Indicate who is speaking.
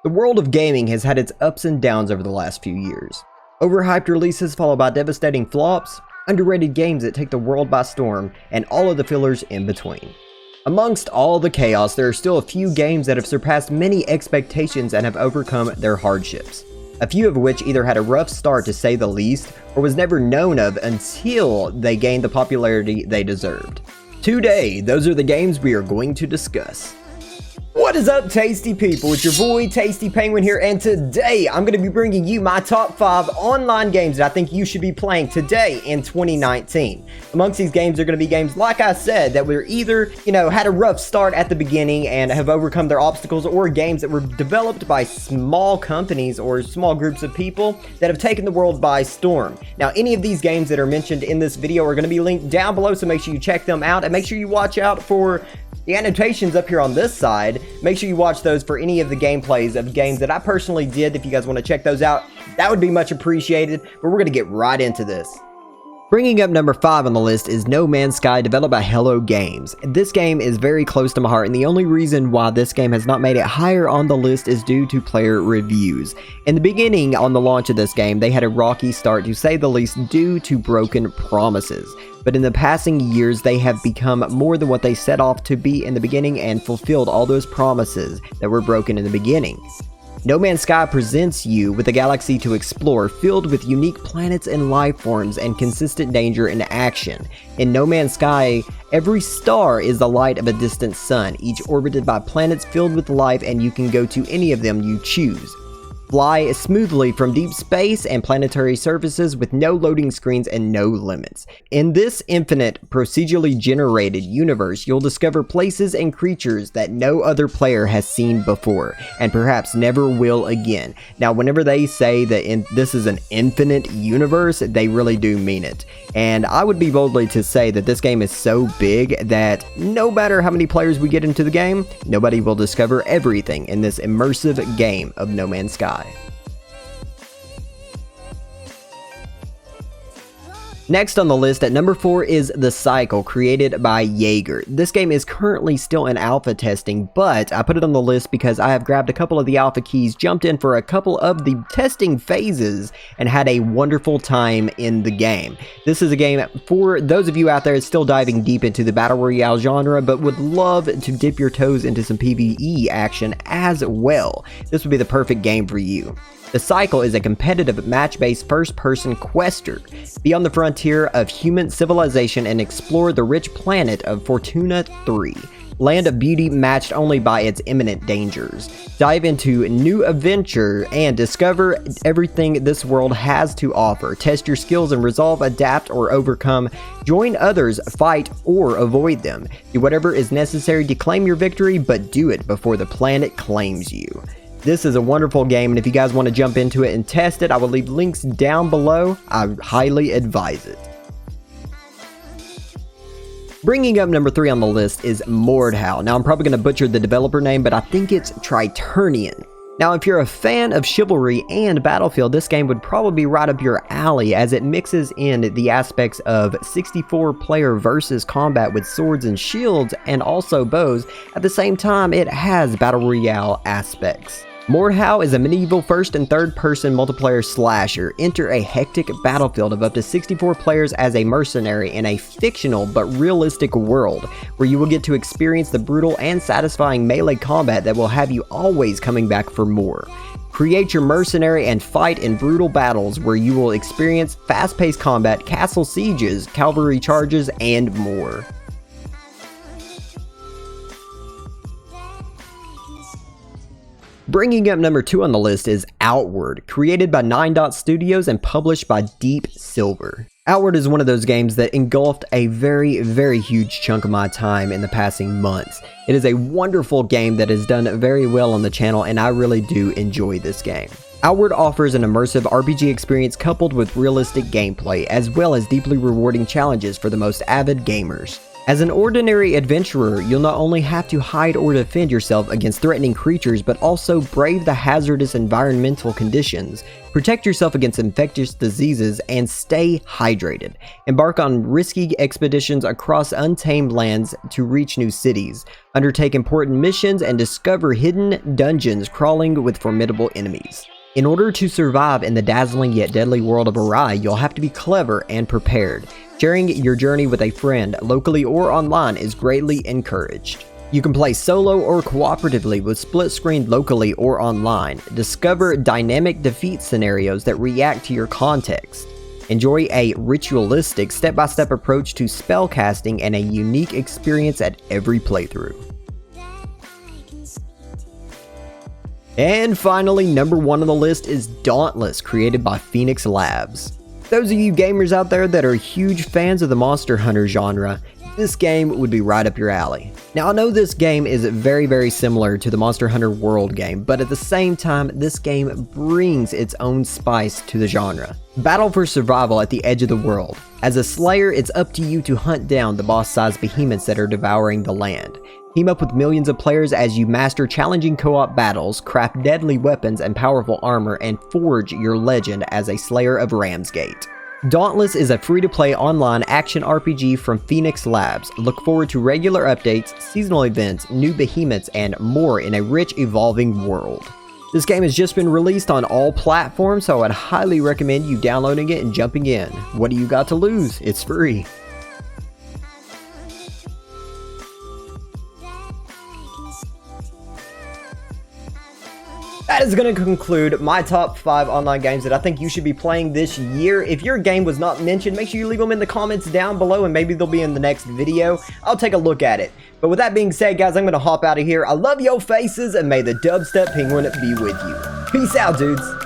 Speaker 1: The world of gaming has had its ups and downs over the last few years. Overhyped releases followed by devastating flops, underrated games that take the world by storm, and all of the fillers in between. Amongst all the chaos, there are still a few games that have surpassed many expectations and have overcome their hardships. A few of which either had a rough start to say the least, or was never known of until they gained the popularity they deserved. Today, those are the games we are going to discuss. What is up, tasty people? It's your boy Tasty Penguin here, and today I'm going to be bringing you my top 5 online games that I think you should be playing today in 2019. Amongst these games are going to be games, like I said, that were either, had a rough start at the beginning and have overcome their obstacles, or games that were developed by small companies or small groups of people that have taken the world by storm. Now, any of these games that are mentioned in this video are going to be linked down below, so make sure you check them out, and make sure you watch out for the annotations up here on this side. Make sure you watch those for any of the gameplays of games that I personally did. If you guys want to check those out, that would be much appreciated. But we're going to get right into this. Bringing up number 5 on the list is No Man's Sky, developed by Hello Games. This game is very close to my heart, and the only reason why this game has not made it higher on the list is due to player reviews. In the beginning, on the launch of this game, they had a rocky start, to say the least, due to broken promises. But in the passing years, they have become more than what they set off to be in the beginning and fulfilled all those promises that were broken in the beginning. No Man's Sky presents you with a galaxy to explore, filled with unique planets and life forms and consistent danger and action. In No Man's Sky, every star is the light of a distant sun, each orbited by planets filled with life, and you can go to any of them you choose. Fly smoothly from deep space and planetary surfaces with no loading screens and no limits. In this infinite, procedurally generated universe, you'll discover places and creatures that no other player has seen before, and perhaps never will again. Now, whenever they say that this is an infinite universe, they really do mean it. And I would be boldly to say that this game is so big that no matter how many players we get into the game, nobody will discover everything in this immersive game of No Man's Sky. Next on the list at number 4 is The Cycle, created by Jaeger. This game is currently still in alpha testing, but I put it on the list because I have grabbed a couple of the alpha keys, jumped in for a couple of the testing phases, and had a wonderful time in the game. This is a game for those of you out there still diving deep into the Battle Royale genre, but would love to dip your toes into some PvE action as well. This would be the perfect game for you. The Cycle is a competitive match-based first-person quester. Be on the frontier of human civilization and explore the rich planet of Fortuna 3, land of beauty matched only by its imminent dangers. Dive into new adventure and discover everything this world has to offer. Test your skills and resolve, adapt, or overcome. Join others, fight, or avoid them. Do whatever is necessary to claim your victory, but do it before the planet claims you. This is a wonderful game, and if you guys want to jump into it and test it, I will leave links down below. I highly advise it. Bringing up number 3 on the list is Mordhau. Now, I'm probably going to butcher the developer name, but I think it's Tritonian. Now, if you're a fan of chivalry and Battlefield, this game would probably be right up your alley, as it mixes in the aspects of 64-player versus combat with swords and shields and also bows. At the same time, it has Battle Royale aspects. Mordhau is a medieval first and third person multiplayer slasher. Enter a hectic battlefield of up to 64 players as a mercenary in a fictional but realistic world, where you will get to experience the brutal and satisfying melee combat that will have you always coming back for more. Create your mercenary and fight in brutal battles where you will experience fast-paced combat, castle sieges, cavalry charges, and more. Bringing up number 2 on the list is Outward, created by 9 Dot Studios and published by Deep Silver. Outward is one of those games that engulfed a very, very huge chunk of my time in the passing months. It is a wonderful game that has done very well on the channel, and I really do enjoy this game. Outward offers an immersive RPG experience coupled with realistic gameplay, as well as deeply rewarding challenges for the most avid gamers. As an ordinary adventurer, you'll not only have to hide or defend yourself against threatening creatures, but also brave the hazardous environmental conditions, protect yourself against infectious diseases, and stay hydrated. Embark on risky expeditions across untamed lands to reach new cities, undertake important missions, and discover hidden dungeons crawling with formidable enemies. In order to survive in the dazzling yet deadly world of Arai, you'll have to be clever and prepared. Sharing your journey with a friend, locally or online, is greatly encouraged. You can play solo or cooperatively with split screen locally or online. Discover dynamic defeat scenarios that react to your context. Enjoy a ritualistic step-by-step approach to spellcasting and a unique experience at every playthrough. And finally, number 1 on the list is Dauntless, created by Phoenix Labs. Those of you gamers out there that are huge fans of the Monster Hunter genre, this game would be right up your alley. Now, I know this game is very similar to the Monster Hunter World game, but at the same time, this game brings its own spice to the genre. Battle for survival at the edge of the world. As a slayer, it's up to you to hunt down the boss-sized behemoths that are devouring the land. Team up with millions of players as you master challenging co-op battles, craft deadly weapons and powerful armor, and forge your legend as a Slayer of Ramsgate. Dauntless is a free-to-play online action RPG from Phoenix Labs. Look forward to regular updates, seasonal events, new behemoths, and more in a rich, evolving world. This game has just been released on all platforms, so I'd highly recommend you downloading it and jumping in. What do you got to lose? It's free. That is going to conclude my top 5 online games that I think you should be playing this year. If your game was not mentioned, make sure you leave them in the comments down below and maybe they'll be in the next video. I'll take a look at it. But with that being said, guys, I'm going to hop out of here. I love your faces and may the dubstep penguin be with you. Peace out, dudes.